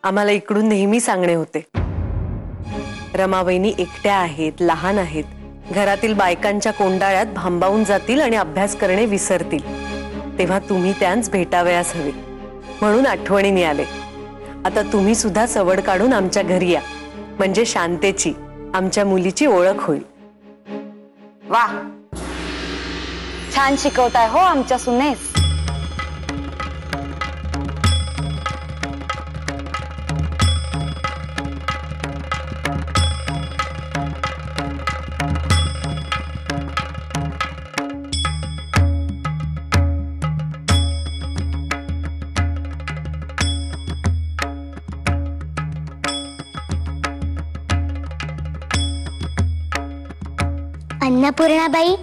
आम्हाला इकडून नेहमी सांगणे होते, रमाबाईनी एकट्या आहेत, लहान आहेत, घरातील बायकांच्या कोंडाळ्यात भांबावून जातील आणि अभ्यास करणे विसरतील, तेव्हा तुम्ही त्यांस भेटावयास हवे म्हणून आठवणीने आले। आता तुम्ही सुद्धा सवड काढून आमच्या घरी या, म्हणजे शांतेची, आमच्या मुलीची ओळख होईल। वाह, छान शिकवताय हो आमच्या सुनेस। अन्नपूर्णाबाई,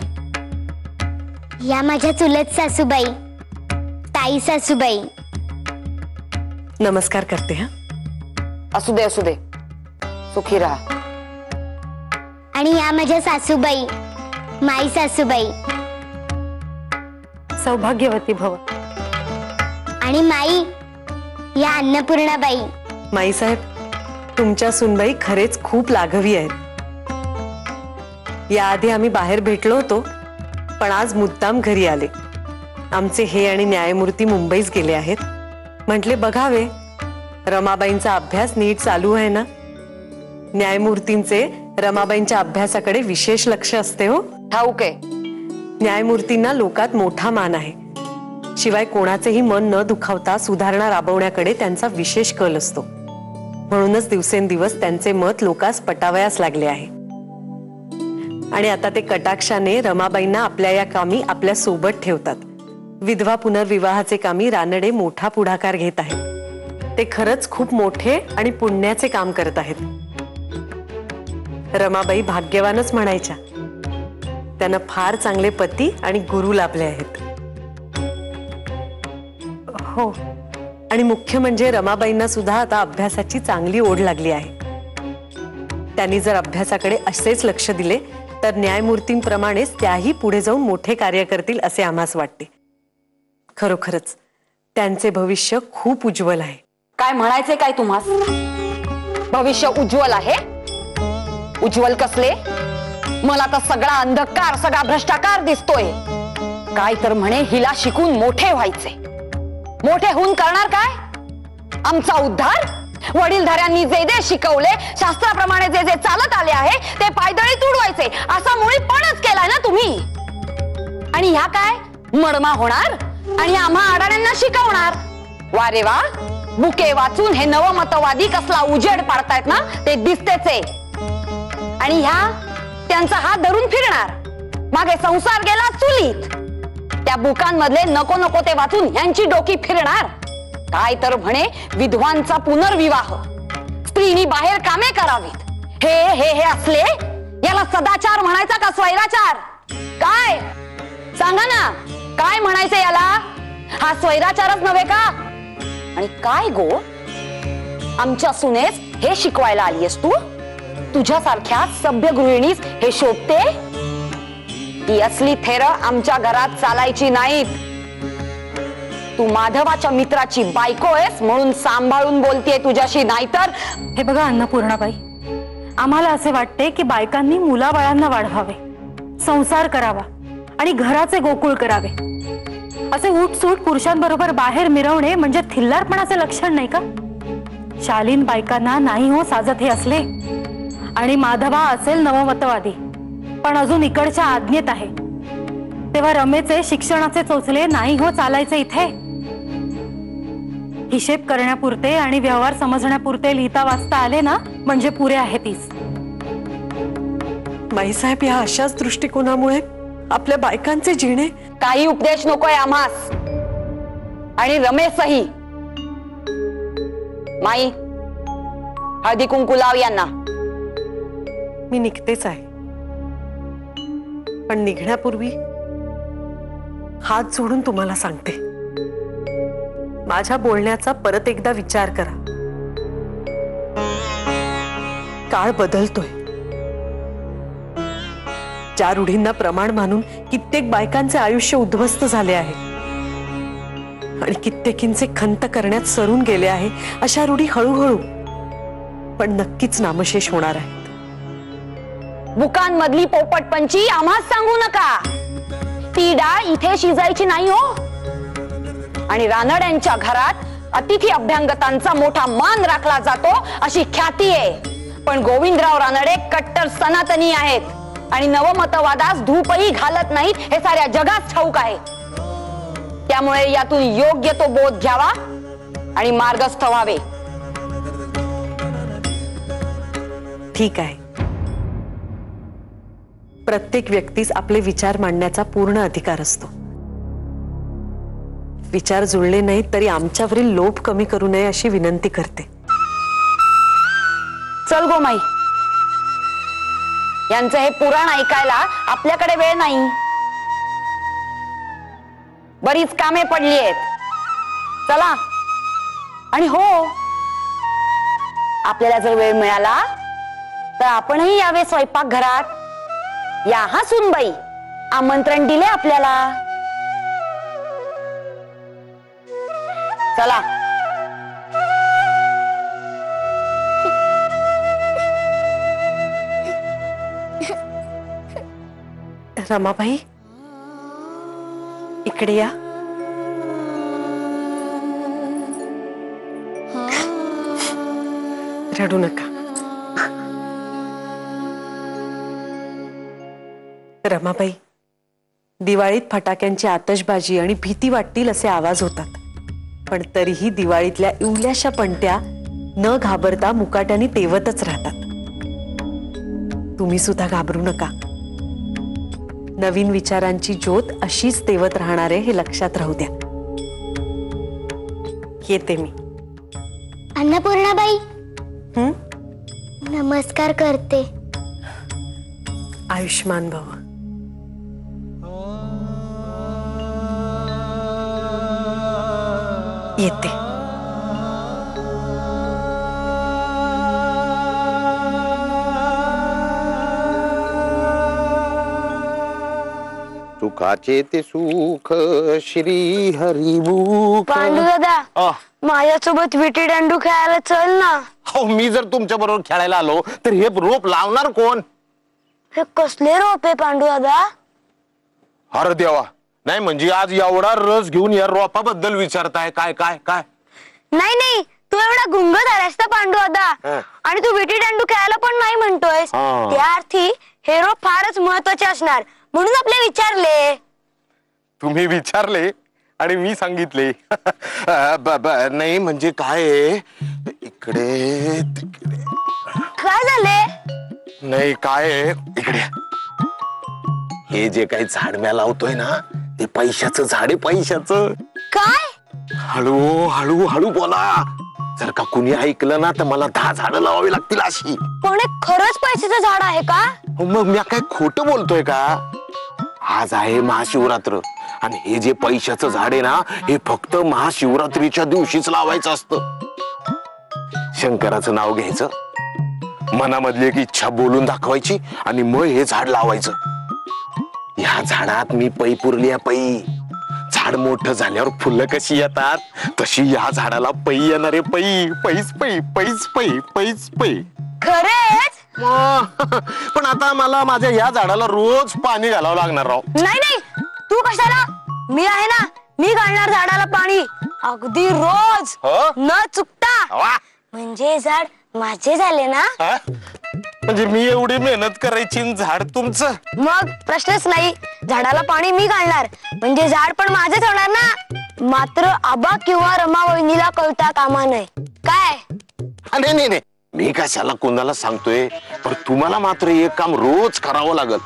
या माझ्या चुलत सासूबाई, ताई सासूबाई। नमस्कार करते। हा, असू दे असू दे, सुखी राहा। आणि या माझ्या सासूबाई, माई सासूबाई। सौभाग्यवती भव। आणि माई, या अन्नपूर्णाबाई। माई साहेब, तुमच्या सुनबाई खरेच खूप लाघवी आहेत। याआधी आम्ही बाहेर भेटलो होतो, पण आज मुद्दाम घरी आले। आमचे हे आणि न्यायमूर्ती मुंबईस गेले आहेत, म्हटले बघावे रमाबाईंचा अभ्यास नीट चालू आहे ना। न्यायमूर्तींचे रमाबाईंच्या अभ्यासाकडे विशेष लक्ष असते हो। ठाऊक आहे, न्यायमूर्तींना लोकात मोठा मान आहे, शिवाय कोणाचेही मन न दुखावता सुधारणा राबवण्याकडे त्यांचा विशेष कल असतो। म्हणूनच दिवसेंदिवस त्यांचे मत लोकास पटावयास लागले आहे। आणि आता ते कटाक्षाने रमाबाईंना आपल्या या कामी आपल्या सोबत ठेवतात। विधवा पुनर्विवाहाचे कामी रानडे मोठा पुढाकार घेत आहेत। ते खरंच खूप मोठे आणि पुण्याचे काम करत आहेत। रमाबाई भाग्यवानच म्हणायच्या, त्यांना फार चांगले पती आणि गुरु लाभले आहेत। हो, आणि मुख्य म्हणजे रमाबाईंना सुद्धा आता अभ्यासाची चांगली ओढ लागली आहे। त्यांनी जर अभ्यासाकडे असेच लक्ष दिले तर न्यायमूर्तींप्रमाणेच त्याही पुढे जाऊन मोठे कार्य करतील असे आम्हास वाटते। खरोखरच त्यांचे भविष्य खूप उज्ज्वल आहे। काय म्हणायचे काय तुम्हास? भविष्य उज्ज्वल आहे? उज्ज्वल कसले? मला तर सगळा अंधकार, सगळा भ्रष्टाचार दिसतोय। काय तर म्हणे हिला शिकून मोठे व्हायचे। मोठे होऊन करणार काय? आमचा उद्धार? वडीलधाऱ्यांनी जे जे शिकवले, शास्त्राप्रमाणे जे जे चालत आले आहे ते पायदळी तुडवायचे असा मुळीपणच केलाय ना तुम्ही। आणि ह्या काय मडमा होणार आणि आम्हा अडाण्यांना शिकवणार? वा रे वा, बुके वाचून हे नवमतवादी कसला उजेड पाडतायत ना ते दिसतेच आहे। आणि ह्या त्यांचा हात धरून फिरणार, मागे संसार गेला चुलीत। त्या बुकांमधले नको नको ते वाचून यांची डोकी फिरणार। काय तर म्हणे विधवांचा पुनर्विवाह, स्त्रीनी बाहेर कामे करावीत। हे हे हे असले, याला सदाचार म्हणायचा का स्वैराचार? काय सांगा ना, काय म्हणायचं याला? हा स्वैराचारच नव्हे का? आणि काय गो, आमच्या सुनेस हे शिकवायला आलीयस तू? तुझ्यासारख्या सभ्य गृहिणीस हे शोभते? ही असली थेर आमच्या घरात चालायची नाहीत। तू माधवाच्या मित्राची बायको आहेस म्हणून सांभाळून बोलतेय तुझ्याशी, नाहीतर। हे बघा अन्नपूर्णाबाई, आम्हाला असे वाटते की बायकांनी मुलाबाळांना वाढवावे, संसार करावा आणि घराचे गोकुळ करावे। असे उठसूट पुरुषांबरोबर बाहेर मिरवणे म्हणजे थिल्लारपणाचे लक्षण नाही का? शालीन बायकांना नाही हो साजत हे असले। आणि माधवा असेल नवमतवादी, पण अजून इकडच्या आज्ञेत आहे, तेव्हा रमेचे शिक्षणाचे चोचले नाही हो चालायचे इथे। हिशेब करण्यापुरते आणि व्यवहार समजण्यापुरते लिहिता वाचता आले ना म्हणजे पुरे आहे तीच। बाईसाहेब, या अशाच दृष्टिकोनामुळे आपल्या बायकांचे जिणे। काही उपदेश नकोय आम्हास, आणि रमेशही। माई, हळदी कुंकू लाव यांना। मी निघतेच आहे, पण निघण्यापूर्वी हात जोडून तुम्हाला सांगते, माझ्या बोलण्याचा परत एकदा विचार करा। काळ बदलतोय, ज्या रूढींना प्रमाण मानून कित्येक बायकांचे आयुष्य उद्ध्वस्त झाले आहे, आणि कित्येकींचे खंत करण्यात सरून गेले आहे अशा रूढी हळूहळू पण नक्कीच नामशेष होणार आहेत. बुकांमधली पोपटपंची आम्हाच सांगू नका. ती डाळ इथे शिजायची नाही हो. आणि रानड्यांच्या घरात अतिथी अभ्यंगतांचा मोठा मान राखला जातो अशी ख्याती आहे. पण गोविंदराव रानडे कट्टर सनातनी आहेत आणि नवमतवादास धूपही घालत नाहीत हे साऱ्या जगात ठाऊक आहे. त्यामुळे यातून योग्य तो बोध घ्यावा आणि मार्गस्थ व्हावे. ठीक आहे. प्रत्येक व्यक्तीस आपले विचार मांडण्याचा पूर्ण अधिकार असतो. विचार जुळले नाहीत तरी आमच्यावरील लोभ कमी करू नये अशी विनंती करते. चल गो माई, यांचं हे पुराण ऐकायला आपल्याकडे वेळ नाही. बरीच कामे पडली आहेत. चला. आणि हो, आपल्याला जर वेळ मिळाला तर आपणही यावे स्वयंपाक घरात. या हा सुनबाई, आमंत्रण दिले आपल्याला. चला. रमाबाई, इकडे या. रडू नका. रमाबाई, दिवाळीत फटाक्यांची आतषबाजी आणि भीती वाटतील असे आवाज होतात. पण तरीही दिवाळीतल्या इवल्याशा पणत्या न घाबरता मुकाट्याने तेवतच राहतात. तुम्ही सुद्धा घाबरू नका. नवीन विचारांची ज्योत अशीच तेवत राहणार आहे हे लक्षात राहू द्या. येते मी. अन्नपूर्णाबाई, नमस्कार करते. आयुष्मान भव. येते. सुखाचे ते सुख श्री हरिभूख. पांडू दादा, माझ्यासोबत विटी दांडू खेळायला चल ना. हो, मी जर तुमच्या बरोबर खेळायला आलो तर हे रोप लावणार कोण? हे कसले रोप आहे पांडू दादा? अरे देवा, नाही म्हणजे आज एवढा रस घेऊन या रोपाबद्दल विचारताय? काय काय काय? नाही नाही, तू एवढा गुंग झालास ना पांडू दादा. आणि तू विटी दांडू खेळायला पण नाही म्हणतोयस. त्या अर्थी हे रोप फारच महत्वाचे असणार म्हणून आपले विचारले. तुम्ही विचारले आणि मी सांगितले. नाही म्हणजे काय इकडे तिकडे काय झाले? नाही काय इकडे हे जे काही झाड म्या लावतोय ना ते पैशाचं झाड आहे. पैशाचं. काय? हळू हळू हळू बोला. जर का कुणी ऐकलं ना तर मला 10 झाडं लावावी लागतील अशी. पण हे खरंच पैशाचं झाड आहे का? मग मी काय खोटं बोलतोय का? आज आहे महाशिवरात्र आणि हे जे पैशाचं झाड आहे ना हे फक्त महाशिवरात्रीच्या दिवशीच लावायचं असतं. शंकराचं नाव घ्यायचं, मनामधली एक इच्छा बोलून दाखवायची आणि मग हे झाड लावायचं. या झाडात मी पै पुरली पै. झाड मोठं झाल्यावर फुलं कशी येतात तशी या झाडाला पै येणारे पै. पैस पै पैस पै पैस पै. खरेच? पण आता मला माझ्या या झाडाला रोज पाणी घालावं लागणार राव. नाही नाही, तू कशाला? मी आहे ना, मी घालणार झाडाला पाणी अगदी रोज न चुकता. म्हणजे झाड माझे झाले ना. म्हणजे मी एवढी मेहनत करायची झाड तुमचं? मग प्रश्नच नाही. झाडाला पाणी मी घालणार म्हणजे झाड पण माझेच होणार ना. मात्र आबा किंवा रमा वहिनीला कळता कामा नये. काय? नाही नाही नाही, मी कशाला कोणाला सांगतोय. पण तुम्हाला मात्र एक काम रोज करावं लागल.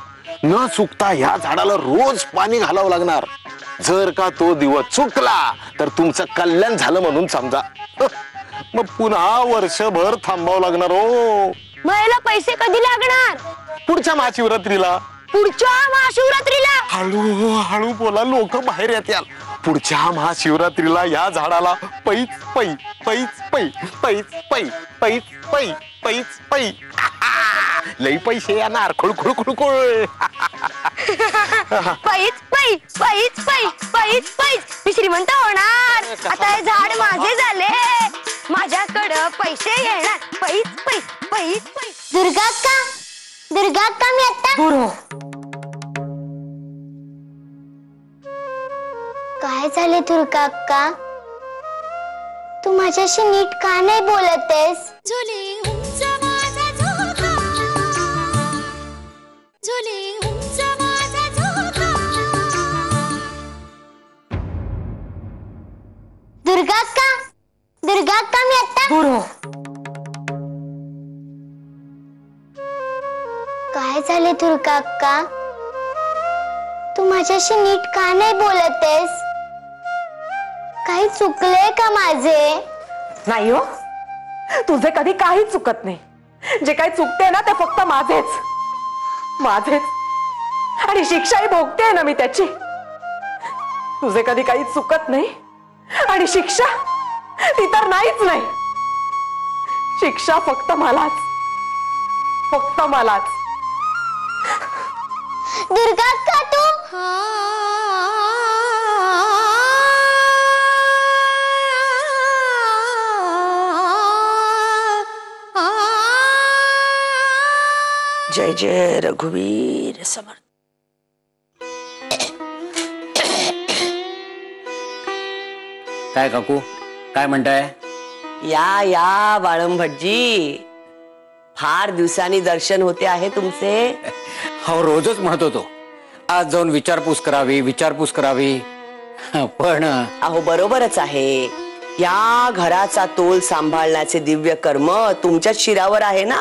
न चुकता ह्या झाडाला रोज पाणी घालावं लागणार. जर का तो दिवस चुकला तर तुमचं कल्याण झालं म्हणून समजा. मग पुन्हा वर्षभर थांबावं लागणार. हो, मग याला पैसे कधी लागणार? पुढच्या महाशिवरात्रीला. पुढच्या महाशिवरात्रीला? हळू हळू बोला, लोक बाहेर येतील. पुढच्या महाशिवरात्रीला या झाडाला पैच पै पैच पै पैच पै पैच पै पैच पै. लई पैसे येणार. खुळखुळ खुळखुळ. पैच पै पैच पै पैच पैच. मी श्रीमंत होणार. आता हे झाड माझे झाले. माझ्याकडं पैसे येणार. पैस पैस पैस पैस. दुर्गा अक्का मी आता दूर हो. काय झाले दुर्गा अक्का? तू माझ्याशी नीट का नाही बोलतेस? दुर्गा अक्का मी आता दूर हो. काय झाले दुर्गा अक्का? तू माझ्याशी नीट का नाही बोलतेस? काही चुकले का माझे? नाही हो, तुझे कधी काही चुकत नाही. जे काही चुकते ना ते फक्त माझेच आणि शिक्षाही भोगते ना मी त्याची. तुझे कधी काही चुकत नाही आणि शिक्षा ती तर नाहीच नाही. शिक्षा फक्त मलाच. दुर्गा अक्का तू जय जय रघुवीर समर्थ. काय काकू, काय म्हणताय? या बाळम भटजी, फार दिवसांनी दर्शन होते आहे तुमचे. हो, रोजच म्हणत होतो आज जाऊन विचारपूस करावी. पण अहो बरोबरच आहे. या घराचा तोल सांभाळण्याचे दिव्य कर्म तुमच्याच शिरावर आहे ना.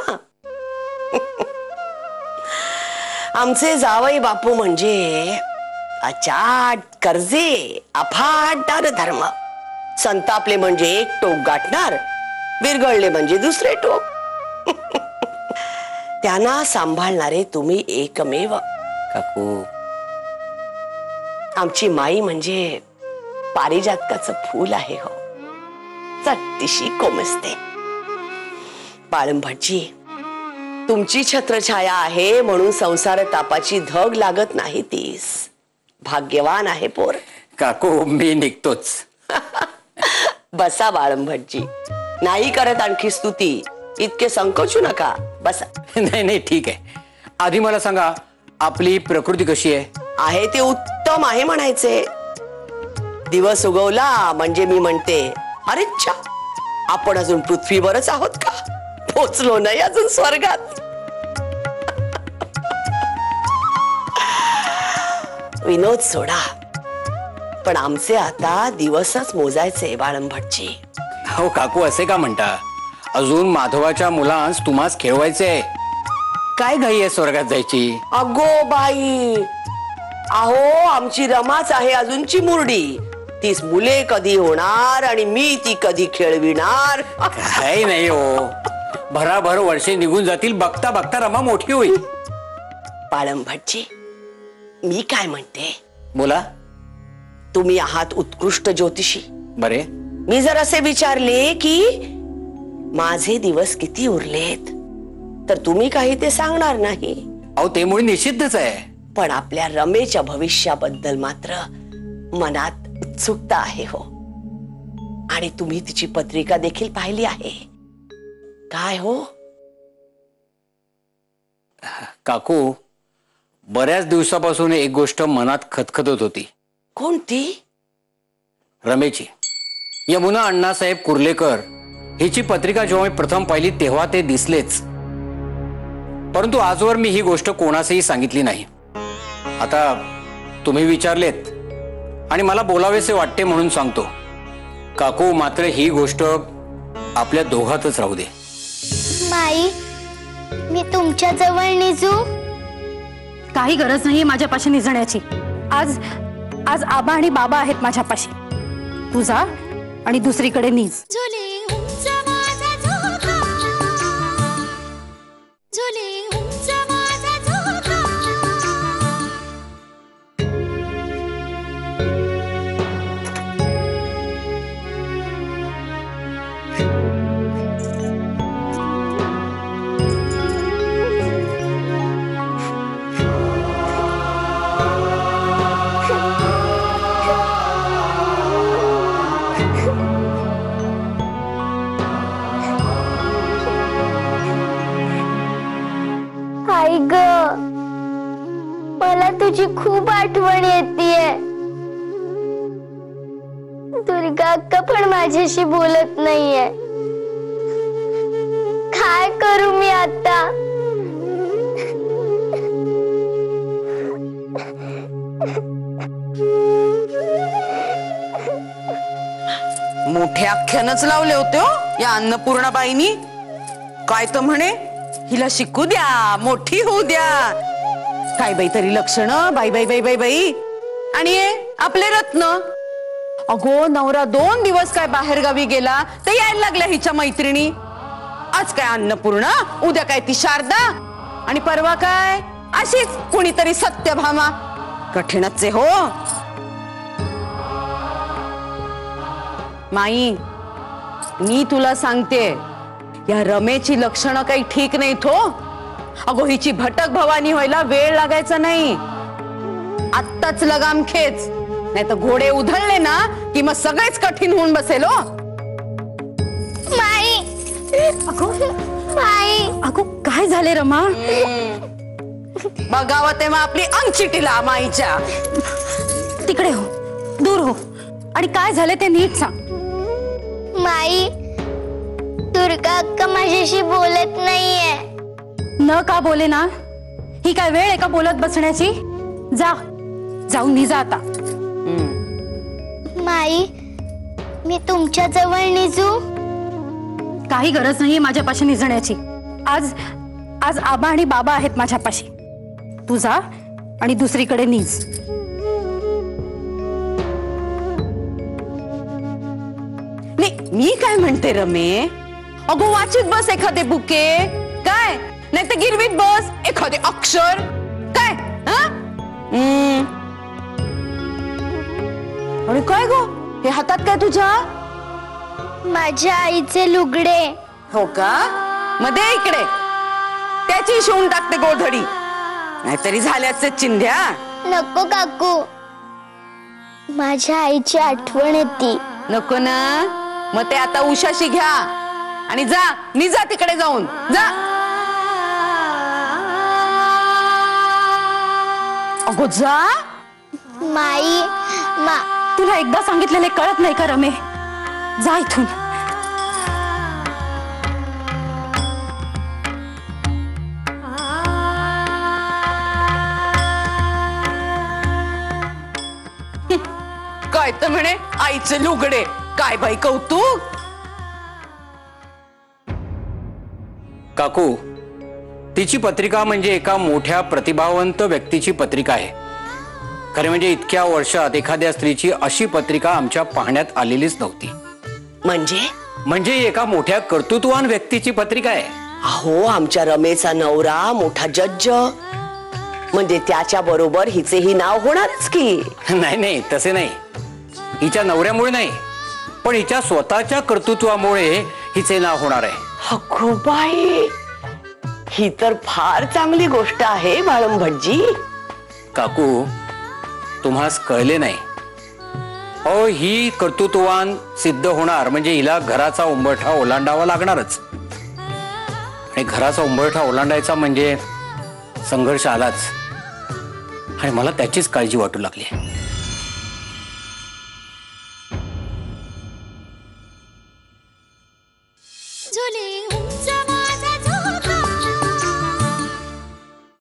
आमचे जावई बापू म्हणजे अचाट कर्जे, अफाट दानधर्म. संतापले म्हणजे एक टोक गाठणार, विरघळले म्हणजे दुसरे टोक. त्यांना सांभाळणारे तुम्ही एकमेव. काकू, आमची माई म्हणजे पारिजातकाचं फूल आहे हो. चट्टीशी कोमसते. बाळम भटजी, तुमची छत्रछाया आहे म्हणून संसार तापाची धग लागत नाही तीस. भाग्यवान आहे पोर. काकू मी निघतोच. बसा बाळम भटजी, नाही करत आणखी स्तुती. इतके संकोचू नका, बसा. नाही ठीक आहे. आधी मला सांगा, आपली प्रकृती कशी आहे? आहे ते उत्तम आहे म्हणायचे. दिवस उगवला म्हणजे मी म्हणते, अरे छा, आपण अजून पृथ्वीवरच आहोत का? पोचलो नाही अजून स्वर्गात. विनोद सोडा, पण आमचे आता दिवसच मोजायचे बाळम भटजी. हो काकू, असे का म्हणता? अजून माधवाच्या मुलांस तुम्हास खेळवायचे. काय घाई आहे स्वर्गात जायची? अगो बाई, अहो आमची रमाच आहे अजूनची मुरडी. तीच मुले कधी होणार आणि मी ती कधी खेळविणार. काही नाही हो, भराभर वर्षे निघून जातील, बघता बघता रमा मोठी होईल. बाळम भटजी, मी काय म्हणते, बोला. तुम्ही आहात उत्कृष्ट ज्योतिषी. बरे, मी जर असे विचारले की माझे दिवस किती उरलेत, तर तुम्ही काही ते सांगणार नाही. अहो ते मुळे निषिद्धच आहे. पण आपल्या रमेच्या भविष्याबद्दल मात्र मनात उत्सुकता आहे हो. आणि तुम्ही तिची पत्रिका देखील पाहिली आहे. काय हो काकू, बऱ्याच दिवसापासून एक गोष्ट मनात खतखतत होती. कोणती? रमेची. यमुना अण्णासाहेब कुर्लेकर हिची पत्रिका जेव्हा मी प्रथम पाहिली तेव्हा ते दिसलेच, परंतु आजवर मी ही गोष्ट कोणासही सांगितली नाही. आता तुम्ही विचारलेत आणि मला बोलावेसे वाटते म्हणून सांगतो. काकू, मात्र ही गोष्ट आपल्या दोघातच राहू दे. माई, मी तुमच्या जवळ निजू? काही गरज नाहीये माझ्यापाशी निजण्याची. आज आज आबा आणि बाबा आहेत माझ्यापाशी. तू जा आणि दुसरीकडे निज. खूप आठवण येतेय. दुर्गा अक्का पण माझ्याशी बोलत नाहीये. काय करू मी आता? मोठे आख्यानच लावले होते हो या अन्नपूर्णाबाईनी. काय तर म्हणे हिला शिकू द्या, मोठी होऊ द्या. काय बाई तरी लक्षण, बाई बाई बाई बाई बाई. आणि हे आपले रत्न, अगो नवरा 2 दिवस काय बाहेर गावी गेला तर यायला लागल्या हिच्या मैत्रिणी. आज काय अन्नपूर्णा, उद्या काय ती शारदा, आणि परवा काय अशीच कुणीतरी सत्यभामा. कठीणच आहे हो. माई, मी तुला सांगते, या रमेची लक्षणं काही ठीक नाहीत हो. अगो हिची भटक भवानी व्हायला वेळ लागायचा नाही. आत्ताच लगाम खेच, नाही तर घोडे उधळले ना की मग सगळेच कठीण होऊन बसेल हो. माई, अगो माई, अगो काय झाले रमा? बघावं तेव्हा आपली अंगचिटीला माईच्या. तिकडे हो, दूर हो. आणि काय झाले ते नीट सांग. माई, दुर्गा अक्का माझ्याशी बोलत नाहीये. न का बोले ना? ही काय वेळ आहे का बोलत बसण्याची? जाऊन निजा आता. माई, मी तुमच्या जवळ निजू? काही गरज नाहीये माझ्यापाशी निजण्याची. आज आबा आणि बाबा आहेत माझ्यापाशी. तू जा आणि दुसरीकडे निज. मी काय म्हणते रमे, अगो वाचित बस एखादे बुके, काय नाही तर गिरवीत बस एखादे अक्षर, काय? आणि काय गो हे हातात काय तुझ्या? माझ्या आईचे लुगडे. हो का? मध्ये इकडे त्याची शिवून टाकते गोधडी, नाहीतरी झाल्याचे चिंध्या. नको काकू, माझ्या आईची आठवण येते. नको ना, मग ते आता उशाशी घ्या आणि जा, निजा तिकडे जाऊन जा. अगो जा. माई, तुला एकदा सांगितलेले कळत नाही का रमे? जा इथून. काय तर म्हणे आईचे लुगडे, काय बाई कौतुक. काकू, तिची पत्रिका म्हणजे एका मोठ्या प्रतिभावंत व्यक्तीची पत्रिका आहे. खरे म्हणजे इतक्या वर्षात एखाद्या स्त्रीची अशी पत्रिका आमच्या पाहण्यात आलेलीच नव्हती. म्हणजे एका मोठ्या कर्तृत्ववान व्यक्तीची पत्रिका आहे. अहो, आमच्या रमेचा नवरा मोठा जज, म्हणजे त्याच्या बरोबर हिचेही नाव होणारच की. नाही तसे नाही. हिच्या नवऱ्यामुळे नाही, पण हिच्या स्वतःच्या कर्तृत्वामुळे हिचे नाव होणार आहे. अगो बाई, ही तर फार चांगली गोष्ट आहे बाळम भटजी. काकू, तुम्हास कळले नाही. अहो, ही कर्तृत्ववान सिद्ध होणार म्हणजे हिला घराचा उंबरठा ओलांडावा लागणारच. आणि घराचा उंबरठा ओलांडायचा म्हणजे संघर्ष आलाच. आणि मला त्याचीच काळजी वाटू लागली. झुले